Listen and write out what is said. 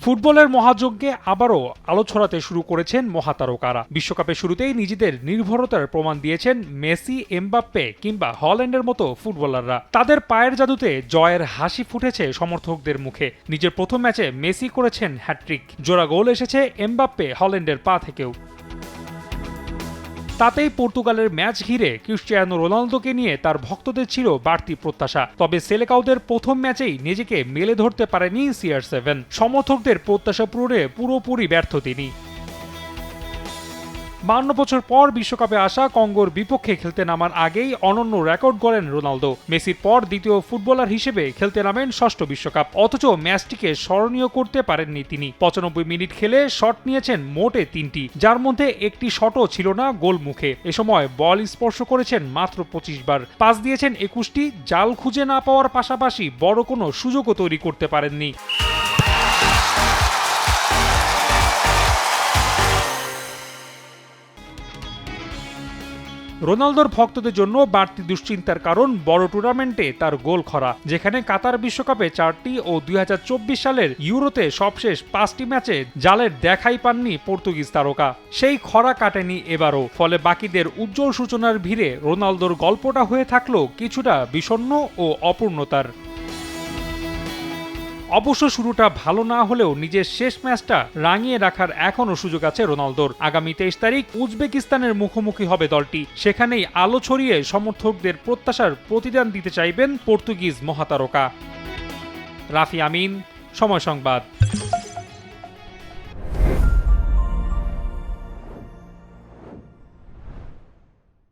ফুটবলের মহাযজ্ঞে আবারও আলো ছড়াতে শুরু করেছেন মহাতারকারা। বিশ্বকাপের শুরুতেই নিজেদের নির্ভরতার প্রমাণ দিয়েছেন মেসি, এমবাপ্পে কিংবা হল্যান্ডের মতো ফুটবলাররা। তাদের পায়ের জাদুতে জয়ের হাসি ফুটেছে সমর্থকদের মুখে। নিজের প্রথম ম্যাচে মেসি করেছেন হ্যাটট্রিক, জোড়া গোল এসেছে এমবাপ্পে হল্যান্ডের পা থেকেও। তাতেই পর্তুগালের ম্যাচ ঘিরে ক্রিস্টিয়ানো রোনালদোকে নিয়ে তার ভক্তদের ছিল বাড়তি প্রত্যাশা। তবে সেলেকাউদের প্রথম ম্যাচেই নিজেকে মেলে ধরতে পারেনি CR7। সমর্থকদের প্রত্যাশা পূরণে পুরোপুরি ব্যর্থ তিনি। 52 বছর পর বিশ্বকাপে আসা কঙ্গোর বিপক্ষে খেলতে নামার আগেই অনন্য রেকর্ড গড়েন রোনালদো। মেসির পর দ্বিতীয় ফুটবলার হিসেবে খেলতে নামেন ষষ্ঠ বিশ্বকাপ, অথচ ম্যাচটিকে স্মরণীয় করতে পারেননি তিনি। 95 মিনিট খেলে শট নিয়েছেন মোটে 3টি, যার মধ্যে একটি শটও ছিল না গোল মুখে। এ সময় বল স্পর্শ করেছেন মাত্র 25 বার, পাস দিয়েছেন 21টি, জাল খুঁজে না পাওয়ার পাশাপাশি বড় কোনো সুযোগও তৈরি করতে পারেননি। রোনালদোর ভক্তদের জন্য বাড়তি দুশ্চিন্তার কারণ বড় টুর্নামেন্টে তার গোল খরা, যেখানে কাতার বিশ্বকাপে 4টি ও 2024 সালের ইউরোতে সবশেষ 5টি ম্যাচে জালের দেখাই পাননি পর্তুগিজ তারকা। সেই খরা কাটেনি এবারও, ফলে বাকিদের উজ্জ্বল সূচনার ভিড়ে রোনালদোর গল্পটা হয়ে থাকলো কিছুটা বিষণ্ণ ও অপূর্ণতার। অবশ্য শুরুটা ভালো না হলেও নিজের শেষ ম্যাচটা রাঙিয়ে রাখার এখনও সুযোগ আছে রোনালদোর। আগামী 23 তারিখ উজবেকিস্তানের মুখোমুখি হবে দলটি। সেখানেই আলো ছড়িয়ে সমর্থকদের প্রত্যাশার প্রতিদান দিতে চাইবেন পর্তুগিজ মহাতারকা। রাফি আমিন, সময় সংবাদ।